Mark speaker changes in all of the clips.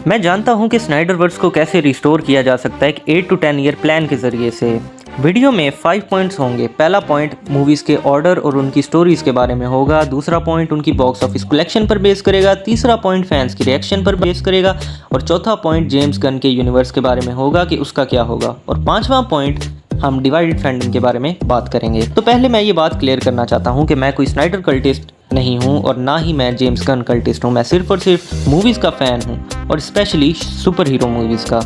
Speaker 1: मैं जानता हूं कि स्नाइडरवर्स को कैसे रिस्टोर किया जा सकता है एक 8 to 10 ईयर प्लान के ज़रिए से। वीडियो में 5 पॉइंट्स होंगे। पहला पॉइंट मूवीज़ के ऑर्डर और उनकी स्टोरीज़ के बारे में होगा। दूसरा पॉइंट उनकी बॉक्स ऑफिस कलेक्शन पर बेस करेगा। तीसरा पॉइंट फैंस की रिएक्शन पर बेस करेगा। और चौथा पॉइंट जेम्स गन के यूनिवर्स के बारे में होगा कि उसका क्या होगा। और पांचवा पॉइंट हम डिवाइडेड फैंडम के बारे में बात करेंगे। तो पहले मैं ये बात क्लियर करना चाहता हूँ कि मैं कोई स्नाइडर कल्टिस्ट नहीं हूँ और ना ही मैं जेम्स गन कल्टिस्ट हूँ। मैं सिर्फ और सिर्फ मूवीज़ का फ़ैन हूँ और स्पेशली सुपर हीरो मूवीज़ का।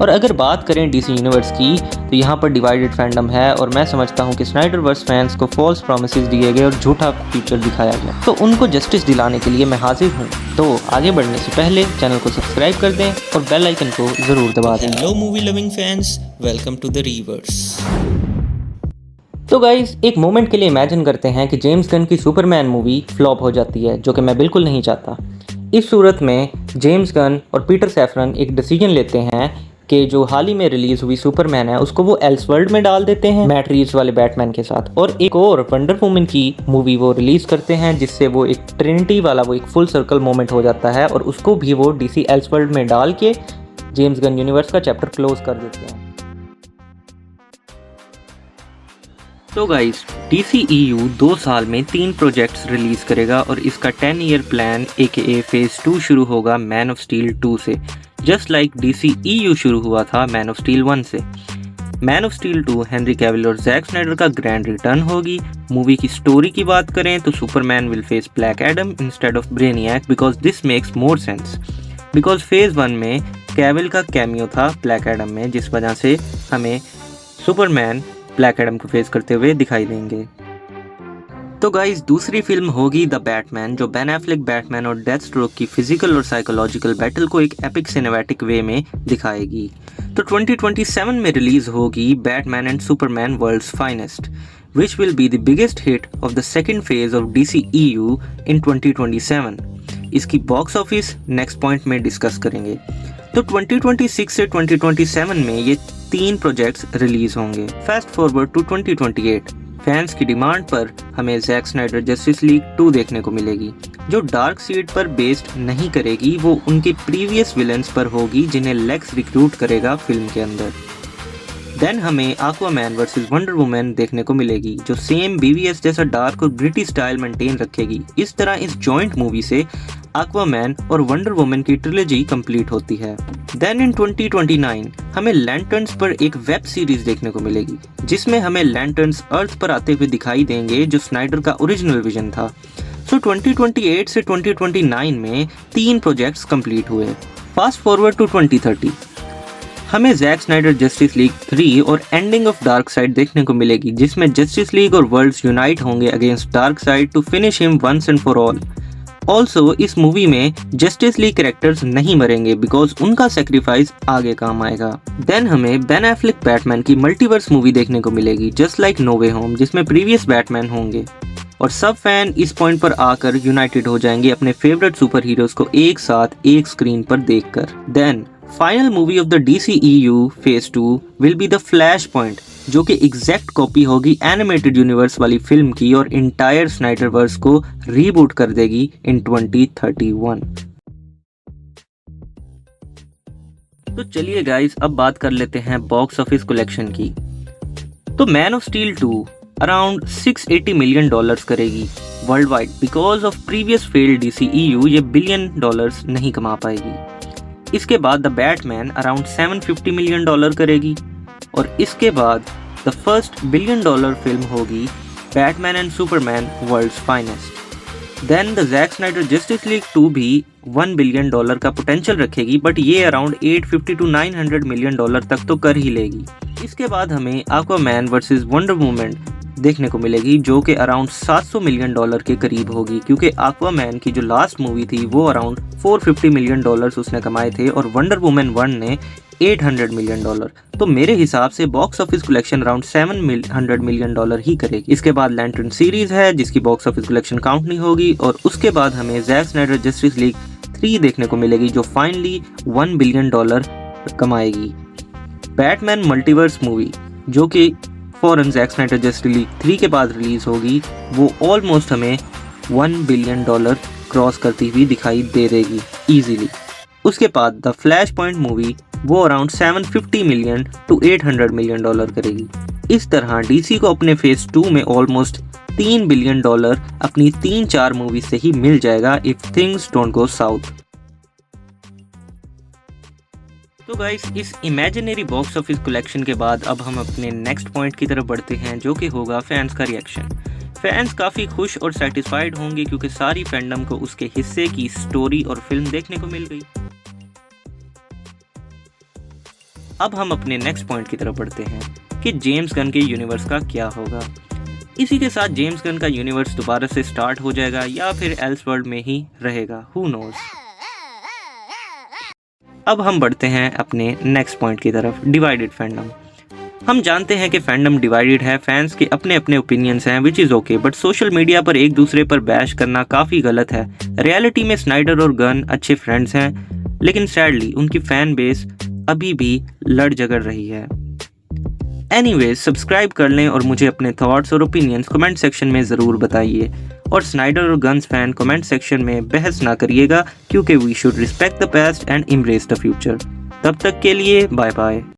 Speaker 1: और अगर बात करें डीसी यूनिवर्स की तो यहाँ पर डिवाइडेड फैंडम है और मैं समझता हूँ कि स्नाइडरवर्स फैंस को फॉल्स प्रॉमिसेस दिए गए और झूठा फ्यूचर दिखाया गया, तो उनको जस्टिस दिलाने के लिए मैं हाजिर हूँ। तो आगे बढ़ने से पहले चैनल को सब्सक्राइब कर दें और बेल आइकन को ज़रूर दबा दें।
Speaker 2: Hello movie loving fans, welcome to the Reverse।
Speaker 1: तो गाइस एक मोमेंट के लिए इमेजिन करते हैं कि जेम्स गन की सुपरमैन मूवी फ्लॉप हो जाती है, जो कि मैं बिल्कुल नहीं चाहता। इस सूरत में जेम्स गन और पीटर सैफरन एक डिसीजन लेते हैं कि जो हाल ही में रिलीज़ हुई सुपरमैन है उसको वो एल्सवर्ल्ड में डाल देते हैं मैट रीव्स वाले बैटमैन के साथ, और एक और वंडर वुमन की मूवी वो रिलीज़ करते हैं जिससे वो एक ट्रिनिटी वाला वो एक फुल सर्कल मोमेंट हो जाता है और उसको भी वो डीसी एल्सवर्ल्ड में डाल के जेम्स गन यूनिवर्स का चैप्टर क्लोज कर देते हैं। तो गाइस DCEU 2 साल में 3 प्रोजेक्ट्स रिलीज़ करेगा और इसका 10 ईयर प्लान AKA फेज़ 2 शुरू होगा मैन ऑफ स्टील 2 से, जस्ट लाइक DCEU शुरू हुआ था मैन ऑफ स्टील 1 से। Man of Steel 2 Henry Cavill और जैक स्नाइडर का ग्रैंड रिटर्न होगी। मूवी की स्टोरी की बात करें तो Superman will face Black Adam instead of Brainiac because this makes more sense, because phase 1 में कैविल का कैमियो था ब्लैक एडम में, जिस वजह से हमें सुपरमैन ब्लैक एडम को फेस करते हुए दिखाई देंगे। तो गाइस दूसरी फिल्म होगी द बैटमैन, जो बेन एफ्लेक बैटमैन और डेथस्ट्रोक की फिजिकल और साइकोलॉजिकल बैटल को एक एपिक सिनेमैटिक वे में दिखाएगी। तो 2027 में रिलीज होगी Batman and Superman World's Finest, which will be the biggest hit of the second phase of DCEU in 2027। इसकी बॉक्स ऑफिस नेक्स्ट पॉइंट में डिस्कस करेंगे। तो 2026 से 2027 में ये 3 प्रोजेक्ट्स रिलीज होंगे। फास्ट फॉरवर्ड टू 2028, फैंस की डिमांड पर हमें जैक स्नाइडर जस्टिस लीग 2 देखने को मिलेगी, जो डार्क सीड पर बेस्ड नहीं करेगी, वो उनके प्रीवियस विलन्स पर होगी जिन्हें लेक्स रिक्रूट करेगा फिल्म के अंदर। देन हमें एक्वामैन वर्सेस वंडर वुमन देखने को मिलेगी, जो सेम BVS जैसा डार्क और ग्रिटी स्टाइल मेंटेन रखेगी। इस तरह इस जॉइंट मूवी से एक्वामैन और वंडर वुमन की ट्रिलॉजी कंप्लीट होती है। देन इन 2029 हमें लैंटर्न्स पर एक वेब सीरीज देखने को मिलेगी, जिसमें हमें लैंटर्न्स अर्थ पर आते हुए दिखाई देंगे, जो स्नाइडर का ओरिजिनल विजन था। सो 2028 से 2029 में 3 प्रोजेक्ट्स कंप्लीट हुए। फास्ट फॉरवर्ड टू 2030, हमें जैक स्नाइडर जस्टिस लीग 3 और एंडिंग ऑफ डार्क साइड देखने को मिलेगी, जिसमें जस्टिस लीग और वर्ल्ड्स यूनाइट होंगे against Darkseid to finish him once and for all. Also इस मूवी में जस्टिस लीग कैरेक्टर्स नहीं मरेंगे बिकॉज उनका सेक्रीफाइस आगे काम आएगा। देन हमें बेन एफ्लेक बैटमैन की मल्टीवर्स मूवी देखने को मिलेगी, जस्ट लाइक नो वे होम, जिसमें प्रीवियस बैटमैन होंगे और सब फैन इस पॉइंट पर आकर यूनाइटेड हो जाएंगे अपने फेवरेट सुपर हीरोज को एक साथ एक स्क्रीन पर देखकर। Then final movie of the DCEU phase 2 will be the Flashpoint, जो कि एग्जैक्ट कॉपी होगी एनिमेटेड यूनिवर्स वाली फिल्म की और इंटायर स्नाइडरवर्स को रीबूट कर देगी इन 2031। तो चलिए गाइस अब बात कर लेते हैं बॉक्स ऑफिस कलेक्शन की। तो Man of Steel 2 around $680 million करेगी worldwide, because of previous failed DCEU ये $1 बिलियन नहीं कमा पाएगी। इसके बाद द बैटमैन अराउंड $750 मिलियन करेगी और इसके बाद द फर्स्ट $1 बिलियन फिल्म होगी Batman and Superman World's Finest. Then the Jack Snyder Justice League 2 भी $1 बिलियन का पोटेंशियल रखेगी, बट ये अराउंड $850 to $900 मिलियन तक तो कर ही लेगी। इसके बाद हमें एक्वामैन वर्सेस वंडर वुमन देखने को मिलेगी, जो कि अराउंड $700 मिलियन के करीब होगी, क्योंकि एक्वामैन की जो लास्ट मूवी थी वो अराउंड $450 मिलियन उसने कमाए थे और वंडर वुमन 1 ने $800 मिलियन। तो मेरे हिसाब से box office collection around $700 million ही करेगी। इसके बाद लैंटर्न सीरीज है जिसकी बॉक्स ऑफिस कलेक्शन काउंट नहीं होगी और उसके बाद हमें जैक स्नाइडर जस्टिस लीग 3 देखने को मिलेगी, जो फाइनली $1 बिलियन कमाएगी। बैटमैन मल्टीवर्स मूवी, जो कि फॉरन जैक स्नाइडर जस्टिस लीग 3 के बाद रिलीज होगी, वो ऑलमोस्ट हमें $1 बिलियन क्रॉस करती हुई दिखाई दे देगी इजीली। उसके बाद द फ्लैश पॉइंट मूवी वो around 750 million to 800 million dollar करेगी। इस तरह डीसी को अपने फेज 2 में ऑलमोस्ट 3 बिलियन डॉलर अपनी 3-4 मूवी से ही मिल जाएगा if things don't go south. तो गाइस, इस इमेजिनरी बॉक्स ऑफिस कलेक्शन के बाद अब हम अपने नेक्स्ट पॉइंट की तरफ बढ़ते हैं, जो कि होगा फैंस का रिएक्शन। फैंस काफ़ी खुश और सेटिस्फाइड होंगे क्योंकि सारी फैंडम को उसके हिस्से की स्टोरी और फिल्म देखने को मिल गई। अब हम अपने नेक्स्ट पॉइंट की तरफ बढ़ते हैं कि जेम्स गन के यूनिवर्स का क्या होगा। इसी के साथ जेम्स गन का यूनिवर्स दोबारा से स्टार्ट हो जाएगा या फिर एल्सवर्ल्ड में ही रहेगा, हु नोज। अब हम बढ़ते हैं अपने नेक्स्ट पॉइंट की तरफ, डिवाइडेड फैंडम। हम जानते हैं कि फैंडम डिवाइडेड है, फैंस के अपने अपने ओपिनियंस हैं which is okay, but social media पर एक दूसरे पर बैश करना काफ़ी गलत है। रियलिटी में स्नाइडर और गन अच्छे फ्रेंड्स हैं, लेकिन सैडली उनकी फैन बेस अभी भी लड़ झगड़ रही है। एनीवेज, सब्सक्राइब कर लें और मुझे अपने थॉट्स और ओपिनियंस कमेंट सेक्शन में ज़रूर बताइए। और स्नाइडर और गन्स फैन कमेंट सेक्शन में बहस ना करिएगा, क्योंकि we should respect the past and embrace the future. तब तक के लिए बाय बाय।